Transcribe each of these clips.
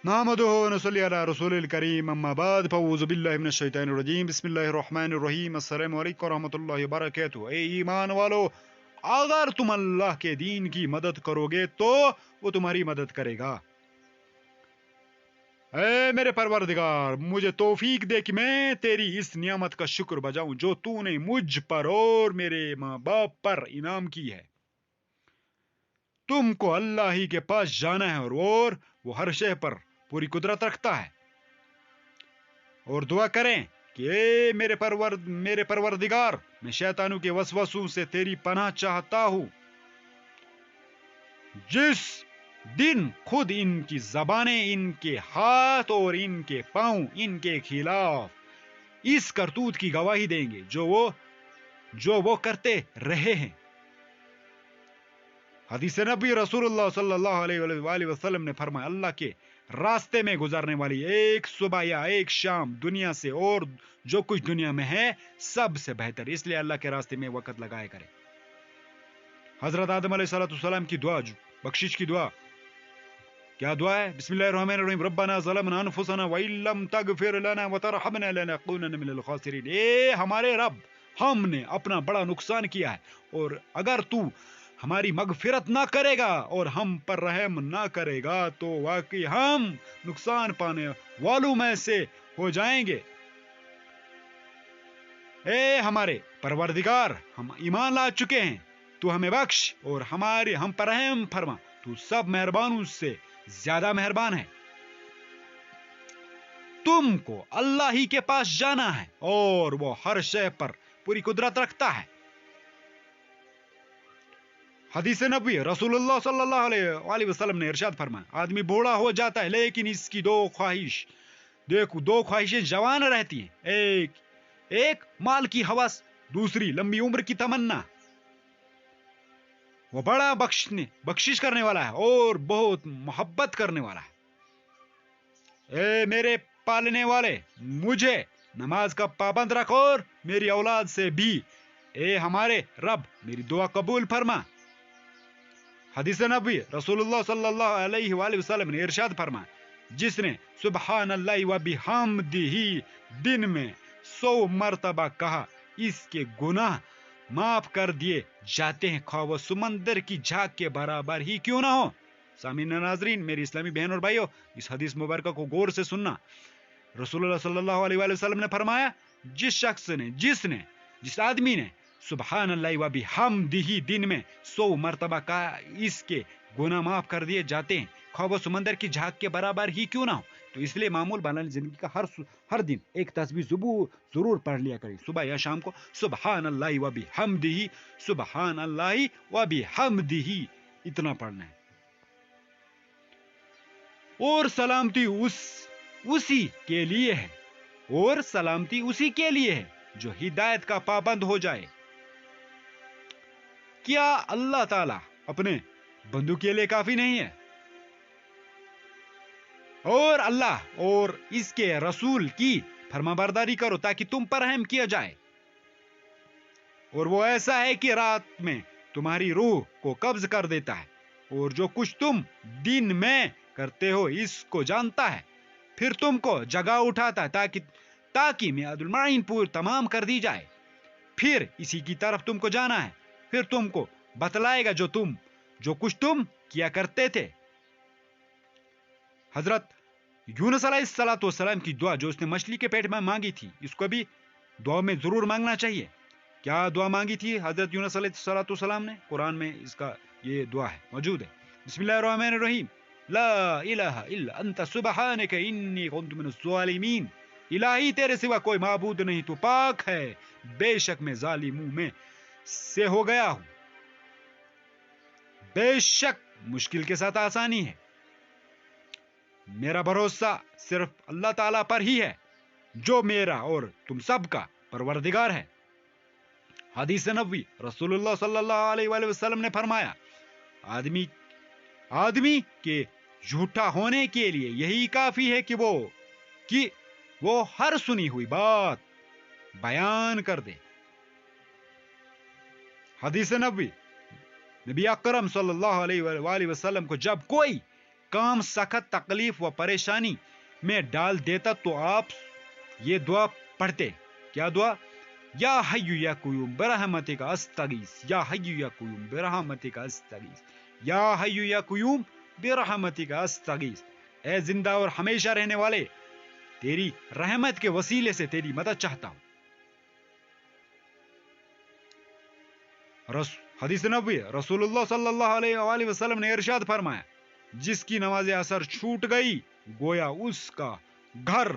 نحمده ونصلي على رسول الكريم اما بعد فاعوذ باللہ من الشیطان الرجیم بسم اللہ الرحمن الرحیم السلام علیکم ورحمۃ اللہ وبرکاتہ۔ اے ایمان والو، اگر تم اللہ کے دین کی مدد کرو گے تو وہ تمہاری مدد کرے گا۔ اے میرے پروردگار، مجھے توفیق دے کہ میں تیری اس نعمت کا شکر بجاؤں جو تو نے مجھ پر اور میرے ماں باپ پر انعام کی ہے۔ تم کو اللہ ہی کے پاس جانا ہے اور وہ ہر شے پر پوری قدرت رکھتا ہے۔ اور دعا کریں کہ اے میرے پروردگار، میں شیطانوں کے وسوسوں سے تیری پناہ چاہتا ہوں۔ جس دن خود ان کی زبانیں، ان کے ہاتھ اور ان کے پاؤں ان کے خلاف اس کرتوت کی گواہی دیں گے جو وہ کرتے رہے ہیں۔ حدیث نبی رسول اللہ صلی اللہ علیہ وآلہ وسلم نے فرمایا، اللہ کے راستے میں گزرنے والی ایک صبح یا ایک شام دنیا سے اور جو کچھ دنیا میں ہے سب سے بہتر، اس لیے اللہ کے راستے میں وقت لگایا کرے۔ حضرت آدم علیہ السلام کی دعا، بخشش کی دعا، کیا دعا ہے؟ بسم اللہ الرحمن الرحیم، ربنا ظلمنا انفسنا وان لم تغفر لنا وترحمنا لنكونن من الخاسرین۔ اے ہمارے رب، ہم نے اپنا بڑا نقصان کیا ہے، اور اگر تو ہماری مغفرت نہ کرے گا اور ہم پر رحم نہ کرے گا تو واقعی ہم نقصان پانے والوں میں سے ہو جائیں گے۔ اے ہمارے پروردگار، ہم ایمان لا چکے ہیں، تو ہمیں بخش اور ہم پر رحم فرما، تو سب مہربانوں سے زیادہ مہربان ہے۔ تم کو اللہ ہی کے پاس جانا ہے اور وہ ہر شے پر پوری قدرت رکھتا ہے۔ حدیث نبی رسول اللہ صلی اللہ علیہ وسلم نے ارشاد فرمایا، آدمی بوڑھا ہو جاتا ہے لیکن اس کی دو خواہشیں جوان رہتی ہیں، ایک مال کی ہوس، دوسری لمبی عمر کی تمنا۔ وہ بڑا بخشش کرنے والا ہے اور بہت محبت کرنے والا ہے۔ اے میرے پالنے والے، مجھے نماز کا پابند رکھ اور میری اولاد سے بھی، اے ہمارے رب، میری دعا قبول فرما۔ حدیث نبی رسول اللہ صلی اللہ علیہ وآلہ وسلم نے ارشاد فرمایا، جس نے سبحان اللہ و بحمدہ دن میں 100 مرتبہ کہا، اس کے گناہ معاف کر دیے جاتے ہیں، خواہ وہ سمندر کی جھاگ کے برابر ہی کیوں نہ ہو۔ سامعین ناظرین، میری اسلامی بہن اور بھائیو، اس حدیث مبارکہ کو غور سے سننا۔ رسول اللہ صلی اللہ علیہ وآلہ وسلم نے فرمایا، جس آدمی نے سبحان اللہ و بحمدہ دن میں 100 مرتبہ کہا، اس کے گناہ معاف کر دیے جاتے ہیں، خواہ وہ سمندر کی جھاگ کے برابر ہی کیوں نہ ہو۔ تو اس لیے معمول بنانے زندگی کا ہر دن ایک تسبیح ضرور پڑھ لیا کریں، صبح یا شام کو، سبحان اللہ و بحمدہ، سبحان اللہ و بحمدہ، اتنا پڑھنا ہے۔ اور سلامتی اسی کے لیے ہے جو ہدایت کا پابند ہو جائے۔ کیا اللہ تعالیٰ اپنے بندوں کے لیے کافی نہیں ہے؟ اور اللہ اور اس کے رسول کی فرمانبرداری کرو تاکہ تم پر رحم کیا جائے۔ اور وہ ایسا ہے کہ رات میں تمہاری روح کو قبض کر دیتا ہے، اور جو کچھ تم دن میں کرتے ہو اس کو جانتا ہے، پھر تم کو جگا اٹھاتا ہے تاکہ میعاد المعین پور تمام کر دی جائے، پھر اسی کی طرف تم کو جانا ہے، پھر تم کو بتلائے گا جو کچھ تم کیا کرتے تھے۔ حضرت یونس علیہ السلام کی دعا جو اس نے مچھلی کے پیٹ میں مانگی تھی، اس کو بھی دعا میں ضرور مانگنا چاہیے۔ کیا دعا مانگی تھی حضرت یونس علیہ السلام نے؟ قرآن میں اس کا یہ دعا ہے، موجود ہے۔ بسم اللہ الرحمن الرحیم، لا الہ الا انت سبحانک انی کنت من الظالمین۔ الہی تیرے سوا کوئی معبود نہیں، تو پاک ہے، بے شک میں ظالموں میں سے ہو گیا ہوں۔ بے شک مشکل کے ساتھ آسانی ہے۔ میرا بھروسہ صرف اللہ تعالیٰ پر ہی ہے جو میرا اور تم سب کا پروردگار ہے۔ حدیث نبوی رسول اللہ صلی اللہ علیہ وآلہ وسلم نے فرمایا، آدمی کے جھوٹا ہونے کے لیے یہی کافی ہے کہ وہ ہر سنی ہوئی بات بیان کر دے۔ حدیث نبی اکرم صلی اللہ علیہ وآلہ وسلم کو جب کوئی काम सख्त तकलीफ व परेशानी में डाल देता तो आप ये दुआ पढ़ते। क्या दुआ? या हय्यु या क़य्यूम बिरहमतिका अस्तगीस, या हय्यु या क़य्यूम बिरहमतिका अस्तगीस, या हय्यु या क़य्यूम बिरहमतिका अस्तगीस। ए जिंदा और हमेशा रहने वाले, तेरी रहमत के वसीले से तेरी मदद चाहता हूं। हदीस नबवी, रसूलुल्लाह सल्लल्लाहु अलैहि वसल्लम ने इरशाद फरमाया, जिसकी नमाज असर छूट गई गोया उसका घर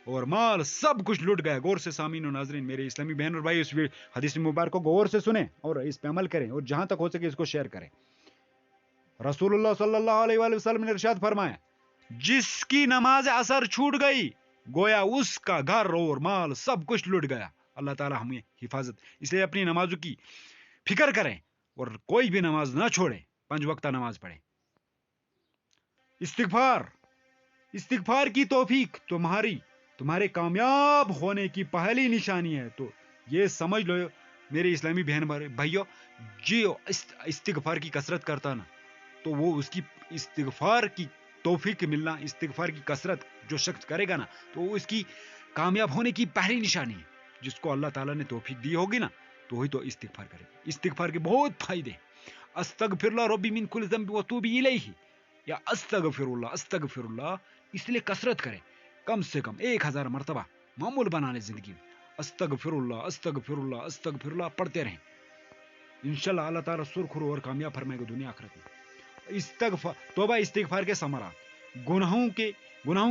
और माल सब कुछ लुट गया। गौर से सामीन और नाजरीन, मेरे इस्लामी बहन और भाई, इस हदीस मुबारक को गौर से सुने और इस पे अमल करें और जहां तक हो सके इसको शेयर करें। रसूलुल्लाह सल्लल्लाहु अलैहि वसल्लम ने इरशाद फरमाया, जिसकी नमाज असर छूट गई गोया उसका घर और माल सब कुछ लुट गया। अल्लाह ताला हमें हिफाजत, इसलिए अपनी नमाजों की फिक्र करें और कोई भी नमाज ना छोड़े, 5 वक्त नमाज पढ़े। इस्तिगफार, इस्तिगफार की तौफीक तुम्हारे कामयाब होने की पहली निशानी है। तो ये समझ लो मेरे इस्लामी बहन भाइयों, जो इस्तिगफार की कसरत करता ना, तो वो उसकी इस्तिगफार की तौफीक मिलना, इस्तिगफार की कसरत जो शख्स करेगा ना, तो उसकी कामयाब होने की पहली निशानी है। जिसको अल्लाह ताला ने तौफीक दी होगी ना, तो वही तो इस्तिगफार करेगा। इस्तिगफार के बहुत फायदे। अस्तगफिरुल्लाह रब्बी मिन कुल्लि ज़ंबि व तूबी इलैहि, या अस्तगफिरुल्लाह, इसलिए कसरत करें, कम से कम 1000 मरतबा मामूल बना ले जिंदगी में। अस्तगफिरुल्लाह अस्तगफिरुल्लाह अस्तगफिरुल्लाह पढ़ते रहें, इंशाल्लाह अल्लाह ताला सुरखुरू और कामयाब फरमाएगा दुनिया आखिरत में। इस्तिगफार, तौबा इस्तिगफार के समरात, गुनाहों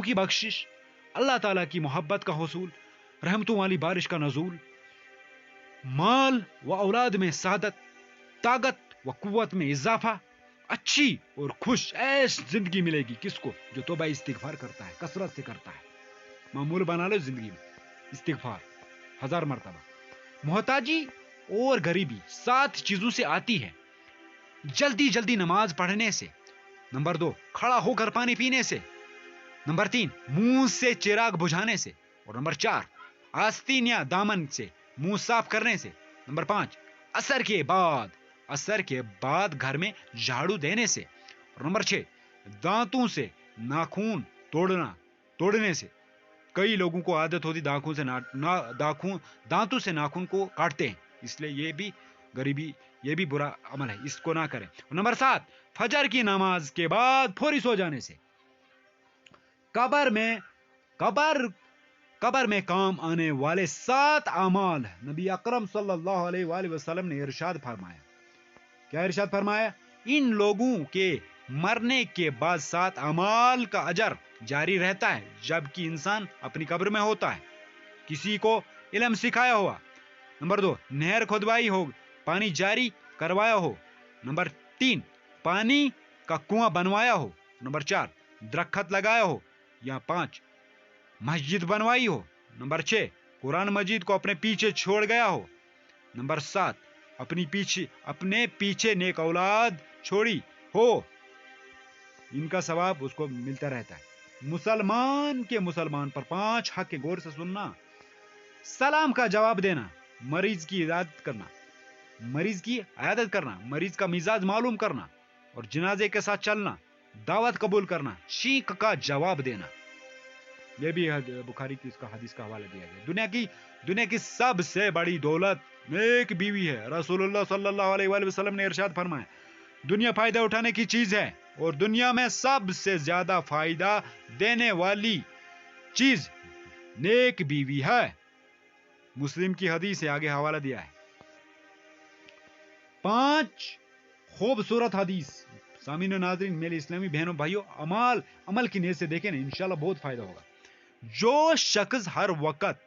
की बख्शिश, अल्लाह ताला की मोहब्बत का हुसूल, रहमतों वाली बारिश का नजूल, माल व औलाद में सादत, ताकत व कुव्वत में इजाफा, अच्छी और खुश ऐश जिंदगी मिलेगी किसको? जो तौबा इस्तिगफार करता है, कसरत से करता है। मामूल बना लो जिंदगी में इस्तिगफार 1000 मरतबा। मोहताजी और गरीबी 7 चीजों से आती है। जल्दी जल्दी नमाज पढ़ने से, नंबर 2 खड़ा होकर पानी पीने से, नंबर 3 मुंह से चिराग बुझाने से, और नंबर 4 आस्तीन या दामन से मुंह साफ करने से, नंबर 5 असर के बाद घर में झाड़ू देने से, और नंबर 6 दांतों से नाखून तोड़ने से। कई लोगों को आदत होती दांतों से नाखून को काटते हैं, इसलिए ये भी बुरा अमल है, इसको ना करें। नंबर 7 फजर की नमाज के बाद फौरी सो जाने से। कब्र में काम आने वाले 7 अमाल नबी अकरम सल्लल्लाहु अलैहि वसल्लम ने इरशाद फरमाया। क्या इरशाद फरमाया? इन लोगों के मरने के बाद 7 अमाल का अजर जारी रहता है जबकि इंसान अपनी कब्र में होता है। किसी को इल्म सिखाया हुआ, नंबर 2 नहर खुदवाई हो, पानी जारी करवाया हो, नंबर 3 पानी का कुआं बनवाया हो, नंबर 4 दरख्त लगाया हो, या 5 मस्जिद बनवाई हो, नंबर 6 कुरान मजीद को अपने पीछे छोड़ गया हो, नंबर 7 अपने पीछे नेक औलाद छोड़ी हो। इनका सवाब उसको मिलता रहता है। मुसलमान पर 5 हक के, गौर से सुनना। सलाम का जवाब देना, मरीज की इयादत करना, मरीज का मिजाज मालूम करना, और जनाजे के साथ चलना, दावत कबूल करना, शीख का जवाब देना। यह भी बुखारी की इसका हदीस का हवाला दिया गया। दुनिया की सबसे बड़ी दौलत नेक बीवी है। रसूलुल्लाह सल्लल्लाहु अलैहि वसल्लम ने इरशाद फरमाया, दुनिया फायदा उठाने की चीज है और दुनिया में सबसे ज्यादा फायदा देने वाली चीज नेक बीवी है। मुस्लिम की हदीस है, आगे हवाला दिया है। 5 खूबसूरत हदीस। सामीन नाज़रीन, मेरे इस्लामी बहनों भाइयों, अमल की नीयत से देखें ना, इंशाल्लाह बहुत फायदा होगा। जो शख्स हर वक्त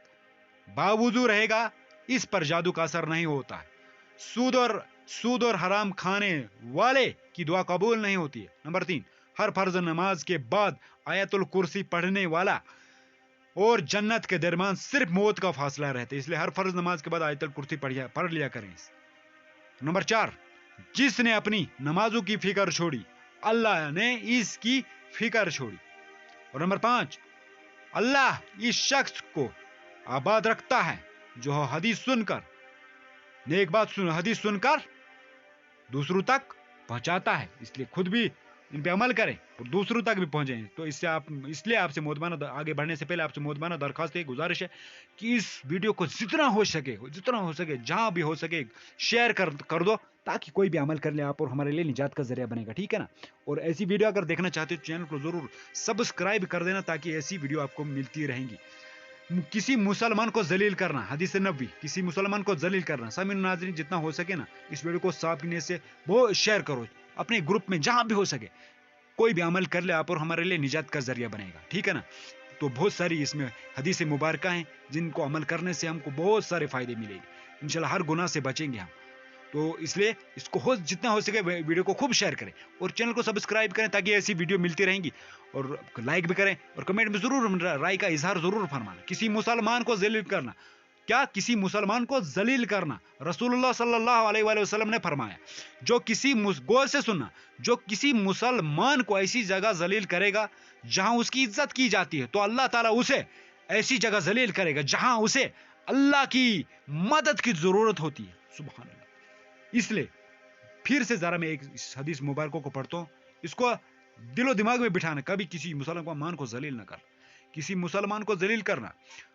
बावजूद रहेगा, इस पर जादू का असर नहीं होता है। सूद और हराम खाने वाले की दुआ कबूल नहीं होती है। नंबर 3 हर फर्ज नमाज के बाद आयतुल कुर्सी पढ़ने वाला और जन्नत के दरमियान सिर्फ मौत का फासला रहता है, इसलिए हर फर्ज नमाज के बाद आयतुल कुर्सी पढ़ लिया करें। नंबर 4 जिसने अपनी नमाजों की फिक्र छोड़ी, अल्लाह ने इसकी फिक्र छोड़ी। और नंबर 5 अल्लाह इस शख्स को आबाद रखता है जो हदीस सुनकर दूसरों तक पहुंचाता है, इसलिए खुद भी इन पे अमल करें और दूसरों तक भी पहुंचे। तो इसलिए आपसे मोहब्बाना, आगे बढ़ने से पहले आपसे मोहब्बाना दरखास्त है, गुजारिश है कि इस वीडियो को जितना हो सके जहां भी हो सके शेयर कर दो, ताकि कोई भी अमल कर ले आप और हमारे लिए निजात का जरिया बनेगा, ठीक है ना। और ऐसी वीडियो अगर देखना चाहते हो चैनल को जरूर सब्सक्राइब कर देना, ताकि ऐसी वीडियो आपको मिलती रहेंगी। किसी मुसलमान को जलील करना, हदीस नबी, किसी मुसलमान को जलील करना। सामीन नाज़रीन, जितना हो सके ना इस वीडियो को साफिने से वो शेयर करो अपने ग्रुप में, जहां भी हो सके कोई भी अमल कर ले आप और हमारे लिए निजात का जरिया बनेगा, ठीक है ना। तो बहुत सारी इसमें हदीस मुबारक हैं जिनको अमल करने से हमको बहुत सारे फायदे मिलेंगे, इंशाल्लाह हर गुनाह से बचेंगे हम। तो इसलिए इसको जितना हो सके वीडियो को खूब शेयर करें और चैनल को सब्सक्राइब करें, ताकि ऐसी वीडियो मिलती रहेंगी। और लाइक भी करें और कमेंट में जरूर राय का इजहार जरूर फरमाना। किसी मुसलमान को जलील करना, क्या किसी मुसलमान को जलील करना, रसूलुल्लाह सल्लल्लाहु अलैहि वसल्लम ने फरमाया, जो किसी गौर से सुनना, जो किसी मुसलमान को ऐसी जगह जलील करेगा जहां उसकी इज्जत की जाती है, तो अल्लाह ताला उसे ऐसी जगह जलील करेगा जहां उसे अल्लाह की मदद की जरूरत होती है। सुभान अल्लाह। इसलिए फिर से जरा मैं एक हदीस मुबारकों को पढ़ता हूँ, इसको दिलो दिमाग में बिठाना, कभी किसी मुसलमान को जलील न कर, किसी मुसलमान को जलील करना।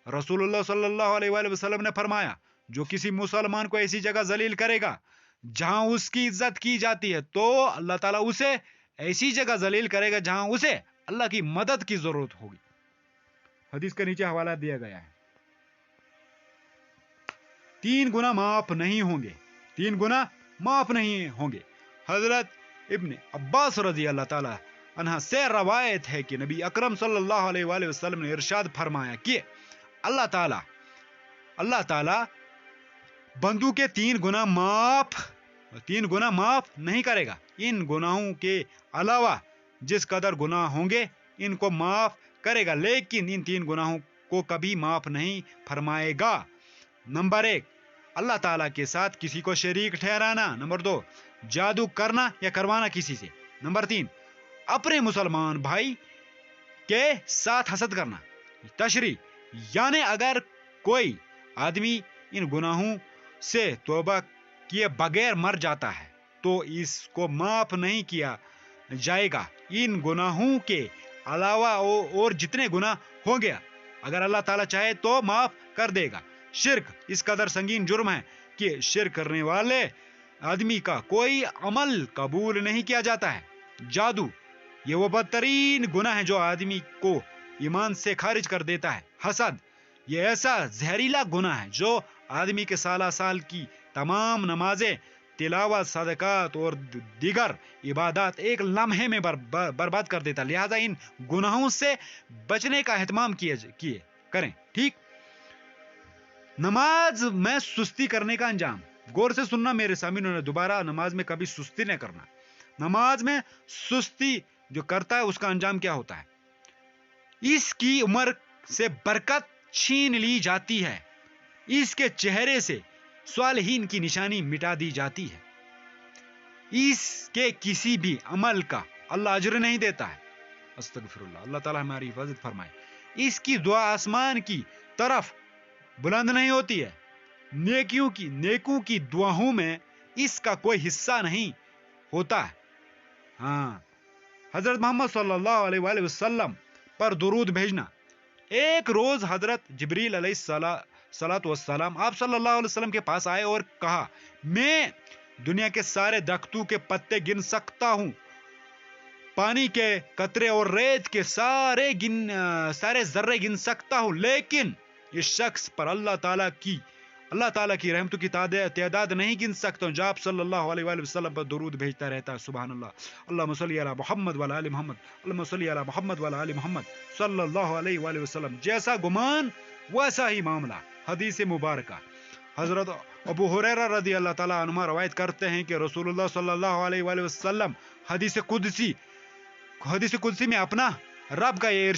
रसूलुल्लाह सल्लल्लाहु अलैहि वसल्लम ने फरमाया, जो किसी मुसलमान को ऐसी जगह जलील करेगा जहां उसकी इज्जत की जाती है, तो अल्लाह ताला उसे ऐसी जगह जलील करेगा जहां उसे अल्लाह की मदद की जरूरत होगी। हदीस के नीचे हवाला दिया गया है। 3 गुना माफ नहीं होंगे, 3 गुना माफ नहीं होंगे। हजरत इब्ने अब्बास रजी अल्लाह ताला अन्हा से रवायत है कि नबी अकरम सल्लल्लाहु अलैहि वसल्लम ने इरशाद फरमाया कि अल्लाह ताला बंदू के 3 गुना माफ नहीं करेगा। इन गुनाहों के अलावा जिस कदर गुनाह होंगे इनको माफ करेगा, लेकिन इन 3 गुनाहों को कभी माफ नहीं फरमाएगा। नंबर 1, अल्लाह ताला के साथ किसी को शरीक ठहराना। नंबर 2, जादू करना या करवाना किसी से। नंबर 3, अपने मुसलमान भाई के साथ हसद करना। तशरी यानी अगर कोई आदमी इन गुनाहों से तौबा किए बगैर मर जाता है तो इसको माफ नहीं किया जाएगा। इन गुनाहों के अलावा और जितने गुनाह होंगे अगर अल्लाह ताला चाहे तो माफ कर देगा। शिर्क इस कदर संगीन जुर्म है कि शिर्क करने वाले आदमी का कोई अमल कबूल नहीं किया जाता है। जादू ये वो बदतरीन गुनाह है जो आदमी को ईमान से खारिज कर देता है। हसद ये ऐसा जहरीला गुनाह है जो आदमी के साल की तमाम नमाजें, तिलावत, सदकात और दीगर इबादत एक लम्हे में बर्बाद कर देता। लिहाजा इन गुनाहों से बचने का एहतमाम किए करें। ठीक, नमाज में सुस्ती करने का अंजाम गौर से सुनना मेरे सामने, दोबारा नमाज में कभी सुस्ती नहीं करना। नमाज में सुस्ती जो करता है उसका अंजाम क्या होता है? इसकी उम्र से बरकत छीन ली जाती है, इसके चेहरे से स्वालिहीन की निशानी मिटा दी जाती है, इसके किसी भी अमल का अल्लाह अजर नहीं देता है। अस्तगफिरुल्लाह, अल्लाह ताला हमारी हिफाजत फरमाए। इसकी दुआ आसमान की तरफ बुलंद नहीं होती है, नेकों की दुआओं में इसका कोई हिस्सा नहीं होता है। हाँ, हजरत मोहम्मद सल्लल्लाहु अलैहि वसल्लम पर दुरूद भेजना। एक रोज हजरत जिब्रील अलैहिस्सलातु वस्सलाम आप सल्लल्लाहु अलैहि वसल्लम के पास आए और कहा, मैं दुनिया के सारे दरख्तों के पत्ते गिन सकता हूँ, पानी के कतरे और रेत के सारे जर्रे गिन सकता हूँ, लेकिन इस शख्स पर अल्लाह ताला की रहमतों की तादाद नहीं गिन सकता हूँ जो आप सल्लल्लाहु अलैहि वसल्लम पर दुरूद भेजता रहता है। सुभान अल्लाह, अल्लाहुम्मा सल्ली अला मुहम्मद व अला आलि मुहम्मद, अल्लाहुम्मा सल्ली अला मुहम्मद व अला आलि मुहम्मद सल्लल्लाहु अलैहि वसल्लम। जैसा गुमान वैसा ही मामला। हदीस मुबारक हजरत अबू हुरैरा रज़ी अल्लाह ताला अन्हु रवायत करते हैं कि रसूलुल्लाह सल्लल्लाहु अलैहि वसल्लम हदीस कुदसी में अपना रब का ये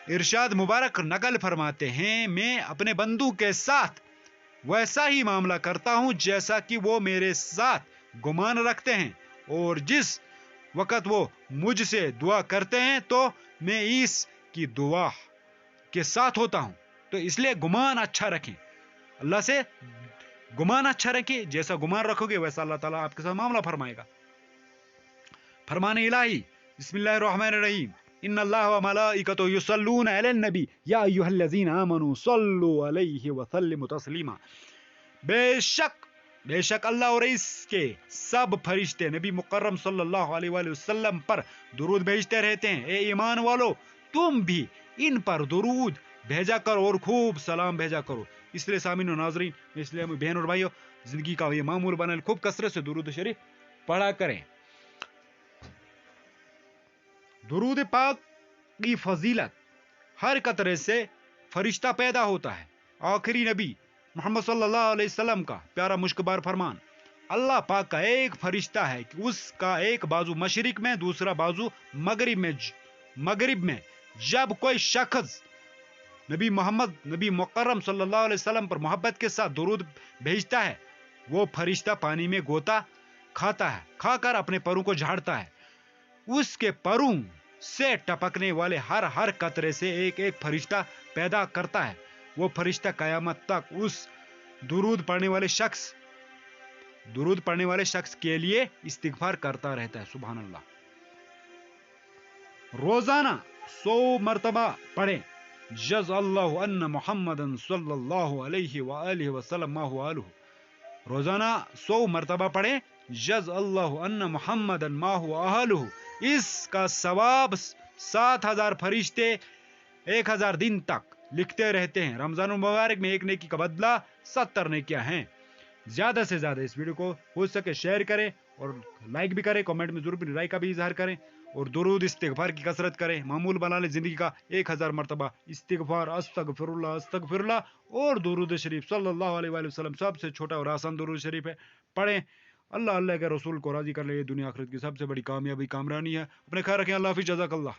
इरशाद मुबारक नकल फरमाते हैं, मैं अपने बंदू के साथ वैसा ही मामला करता हूं जैसा कि वो मेरे साथ गुमान रखते हैं, और जिस वक़्त वो मुझसे दुआ करते हैं तो मैं इसकी दुआ के साथ होता हूं। तो इसलिए गुमान अच्छा रखें, अल्लाह से गुमान अच्छा रखें, जैसा गुमान रखोगे वैसा अल्लाह ताला आपके साथ मामला फरमाएगा। फरमान इलाही बिस्मिल्लाहिर्रहमानिर्रहीम इन्नल्लाह व मलाइकतुहु युसल्लूना अलन नबी या अय्युहल्लज़ीना आमनू सल्लु अलैहि व सल्लिमु तस्लीमा। बेशक अल्लाह और इसके सब फरिश्ते नबी मुकर्रम सल्लल्लाहु अलैहि वसल्लम पर दुरूद भेजते रहते हैं। ए ईमान वालो, तुम भी इन पर दुरूद भेजा करो और खूब सलाम भेजा करो। इसलिए सामीन और नाजरीन, इसलिए हम बहन और भाइयों, जिंदगी का ये मामूल बना, खूब कसरत से दुरूद शरीफ पढ़ा करें। दुरूद पाक की फजीलत, हर कतरे से फरिश्ता पैदा होता है। आखिरी नबी मोहम्मद सल्लल्लाहु अलैहि वसल्लम का प्यारा मुश्कबार फरमान, अल्लाह पाक का एक फरिश्ता है कि उसका एक बाजू मशरिक में, दूसरा बाजू मगरिब में। जब कोई शख्स नबी मुकर्रम सल्लल्लाहु अलैहि वसल्लम पर मोहब्बत के साथ दुरूद भेजता है, वो फरिश्ता पानी में गोता खाता है, खाकर अपने परों को झाड़ता है। उसके परों से टपकने वाले हर कतरे से एक एक फरिश्ता पैदा करता है। वो फरिश्ता कयामत तक उस दुरूद पढ़ने वाले शख्स के लिए इस्तिगफार करता रहता है। सुभान अल्लाह। रोजाना 100 मरतबा पढ़ें, जज़ अल्लाहु अन्ना मुहम्मदन सल्लल्लाहु अलैहि व आलिहि वसल्लम मा हुवा अलहु। रोजाना 100 मरतबा पढ़ें, जज़ अल्लाहु अन्ना मुहम्मदन मा हुवा अहलुहु। इसका सवाब 7000 फरिश्ते 1000 दिन तक लिखते रहते हैं। रमजान मुबारक में एक नेकी का बदला 70 नेकियां हैं। ज्यादा से ज्यादा इस वीडियो को हो सके शेयर करें और लाइक भी करें, कमेंट में जरूर अपनी राय का भी इजहार करें और दुरूद इस्तिगफार की कसरत करें। मामूल बना ले जिंदगी का 1000 मरतबा इस्तिगफार, अस्तगफिरुल्लाह और दुरूद शरीफ सल्लल्लाहु अलैहि वसल्लम सबसे छोटा और आसान दुरूद शरीफ है, पढ़ें। अल्लाह के रसूल को राजी कर ले, ये दुनिया आखिरत की सबसे बड़ी कामयाबी कामरानी है। अपने ख्याल रखें। अल्लाह हाफिज़, जज़ाकल्लाह।